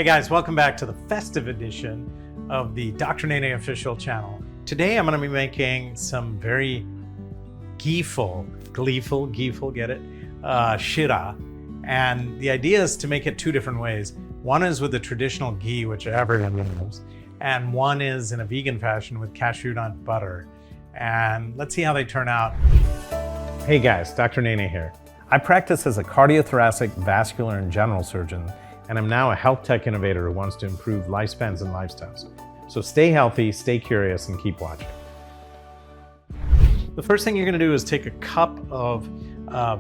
Hey guys, welcome back to the festive edition of the Dr. Nene official channel. Today I'm going to be making some very gleeful, get it? Sheera. And the idea is to make it two different ways. One is with the traditional ghee, which everyone knows, and one is in a vegan fashion with cashew nut butter. And let's see how they turn out. Hey guys, Dr. Nene here. I practice as a cardiothoracic, vascular, and general surgeon, and I'm now a health tech innovator who wants to improve lifespans and lifestyles. So stay healthy, stay curious, and keep watching. The first thing you're gonna do is take a cup of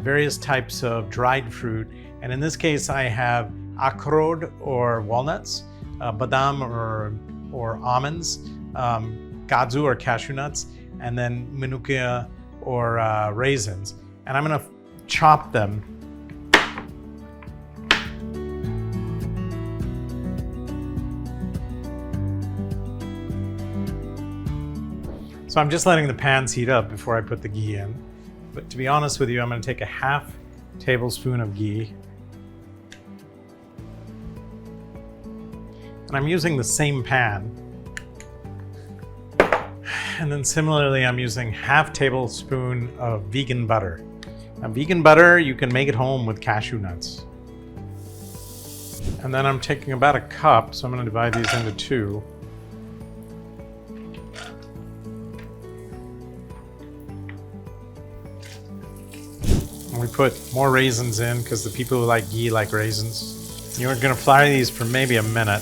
various types of dried fruit. And in this case, I have akrood or walnuts, badam or almonds, kaju or cashew nuts, and then manuka or raisins. And I'm gonna chop them. So I'm just letting the pans heat up before I put the ghee in. But to be honest with you, I'm going to take a half tablespoon of ghee. And I'm using the same pan. And then similarly, I'm using half tablespoon of vegan butter. Now, vegan butter, you can make it home with cashew nuts. And then I'm taking about a cup, so I'm going to divide these into two. We put more raisins in because the people who like ghee like raisins. You're going to fry these for maybe a minute.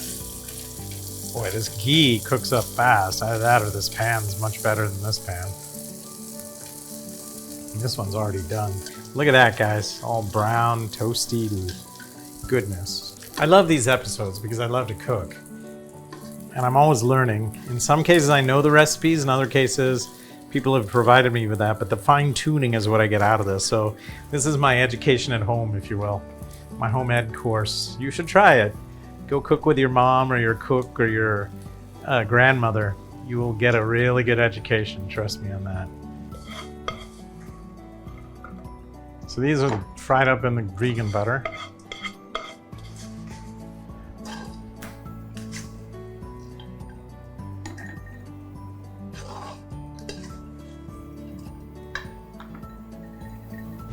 Boy, this ghee cooks up fast. Either that or this pan's much better than this pan. And this one's already done. Look at that, guys. All brown, toasty goodness. I love these episodes because I love to cook. And I'm always learning. In some cases, I know the recipes. In other cases, people have provided me with that, but the fine tuning is what I get out of this. So this is my education at home, if you will. My home ed course. You should try it. Go cook with your mom or your cook or your grandmother. You will get a really good education. Trust me on that. So these are fried up in the vegan butter.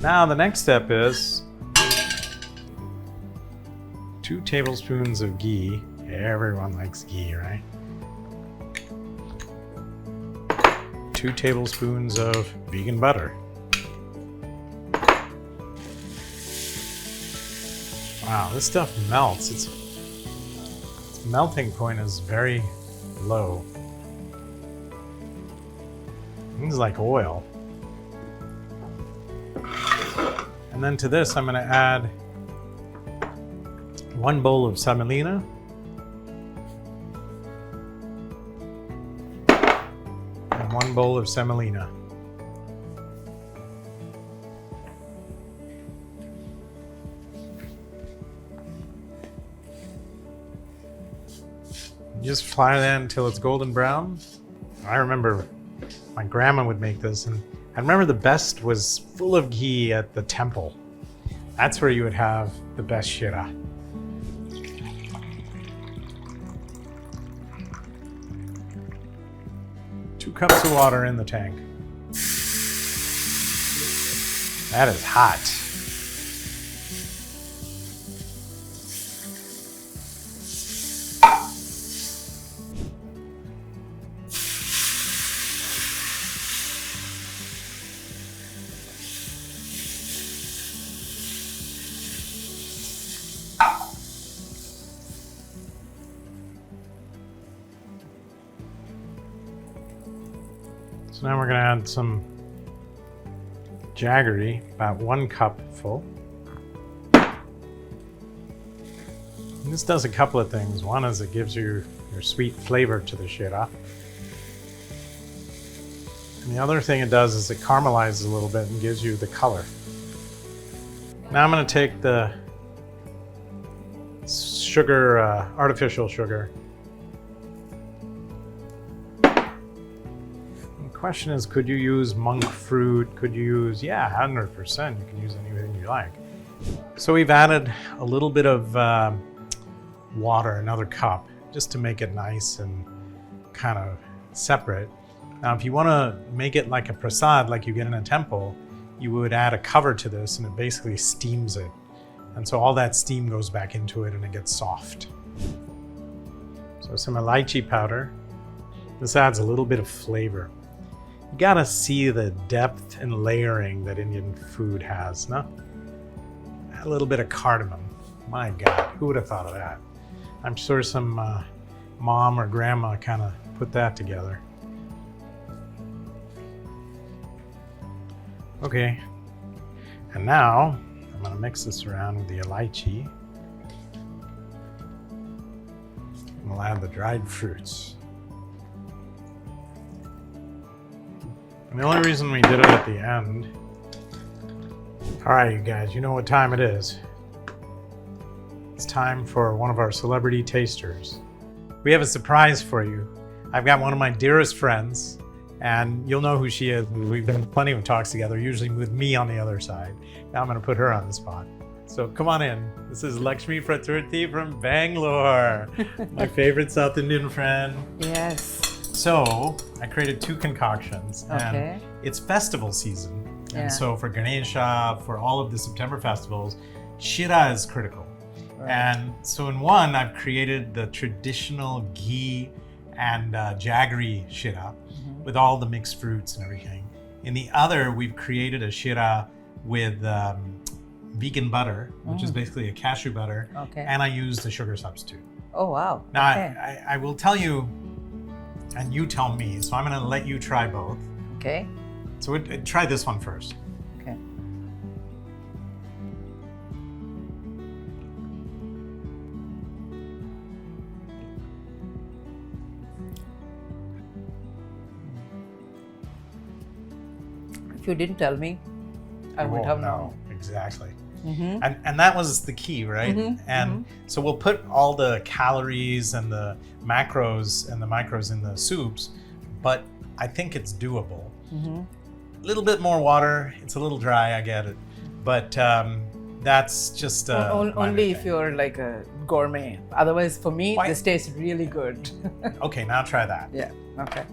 Now the next step is 2 tablespoons of ghee. Everyone likes ghee, right? 2 tablespoons of vegan butter. Wow, this stuff melts. Its melting point is very low. It's like oil. And then to this, I'm going to add 1 bowl of semolina, and 1 bowl of semolina. Just fry that until it's golden brown. I remember my grandma would make this, and I remember the best was full of ghee at the temple. That's where you would have the best sheera. Two cups of water in the tank. That is hot. So now we're going to add some jaggery, about 1 cup full. And this does a couple of things. One is it gives you your sweet flavor to the sheera. And the other thing it does is it caramelizes a little bit and gives you the color. Now I'm going to take the sugar, artificial sugar. Question is, could you use monk fruit? Could you use, 100%. You can use anything you like. So we've added a little bit of water, another cup, just to make it nice and kind of separate. Now, if you want to make it like a prasad, like you get in a temple, you would add a cover to this and it basically steams it. And so all that steam goes back into it and it gets soft. So some elaichi powder. This adds a little bit of flavor. You gotta see the depth and layering that Indian food has, no? A little bit of cardamom. My God, who would have thought of that? I'm sure some mom or grandma kind of put that together. Okay, and now I'm gonna mix this around with the elaichi. And we'll add the dried fruits. And the only reason we did it at the end. All right, you guys, you know what time it is. It's time for one of our celebrity tasters. We have a surprise for you. I've got one of my dearest friends, and you'll know who she is. We've done plenty of talks together, usually with me on the other side. Now I'm gonna put her on the spot. So come on in. This is Lakshmi Praturthi from Bangalore, my favorite South Indian friend. Yes. So I created 2 concoctions, and it's festival season. And so for Ganesha, for all of the September festivals, Sheera is critical. Right. And so in one, I've created the traditional ghee and jaggery Sheera with all the mixed fruits and everything. In the other, we've created a Sheera with vegan butter, which is basically a cashew butter, and I used a sugar substitute. Oh, wow. Now, I will tell you, and you tell me, so I'm gonna let you try both. Okay. So try this one first. Okay. If you didn't tell me, I wouldn't have known. Exactly. And that was the key, right? So we'll put all the calories and the macros and the micros in the soups, but I think it's doable. A little bit more water. It's a little dry, I get it. But that's just only if you're like a gourmet. Otherwise, for me, this tastes really good. Okay, now try that. Yeah, okay.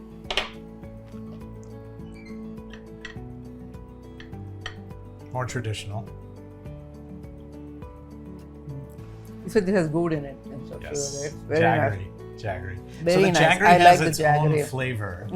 More traditional. So this has good in it. Yes, very jaggery. Nice. Jaggery. Very so the nice. jaggery I has like its the jaggery. own flavor.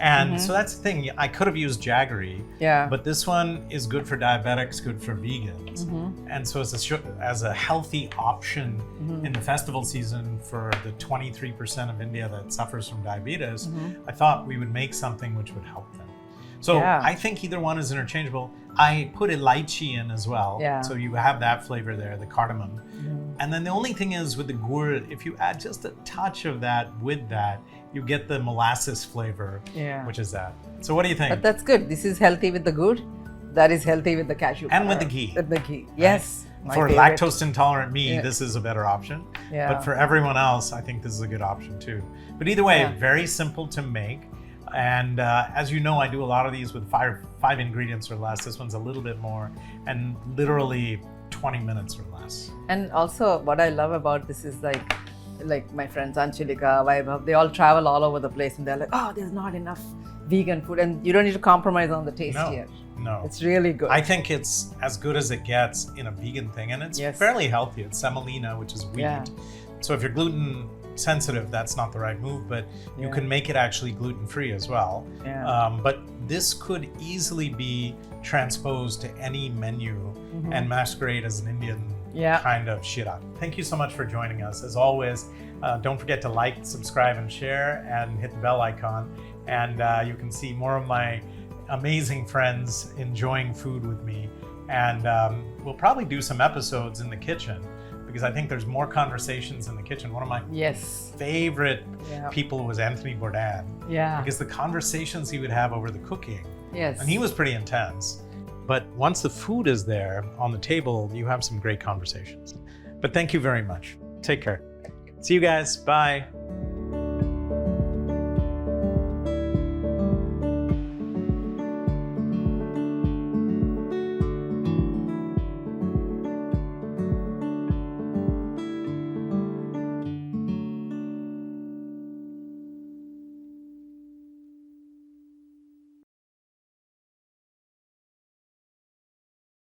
And so that's the thing. I could have used jaggery, but this one is good for diabetics, good for vegans. And so as a healthy option in the festival season for the 23% of India that suffers from diabetes, I thought we would make something which would help them. So I think either one is interchangeable. I put elaichi in as well, so you have that flavor there, the cardamom. And then the only thing is with the gur, if you add just a touch of that with that, you get the molasses flavor, which is that. So what do you think? But that's good. This is healthy with the gur. That is healthy with the cashew and with the ghee. With the ghee, yes. Right? For lactose intolerant me, this is a better option. But for everyone else, I think this is a good option too. But either way, very simple to make. And as you know, I do a lot of these with five ingredients or less. This one's a little bit more, and literally 20 minutes or less. And also, what I love about this is like my friends Anchilika, Vaibhav, they all travel all over the place, and they're like, oh, there's not enough vegan food, and you don't need to compromise on the taste here. No, it's really good. I think it's as good as it gets in a vegan thing, and it's fairly healthy. It's semolina, which is wheat. So if you're gluten sensitive, that's not the right move, but you can make it actually gluten-free as well. But this could easily be transposed to any menu and masquerade as an Indian kind of Sheera. Thank you so much for joining us. As always, don't forget to like, subscribe, and share, and hit the bell icon. And you can see more of my amazing friends enjoying food with me. And we'll probably do some episodes in the kitchen, because I think there's more conversations in the kitchen. One of my favorite people was Anthony Bourdain. Because the conversations he would have over the cooking. And he was pretty intense. But once the food is there on the table, you have some great conversations. But thank you very much. Take care. See you guys. Bye.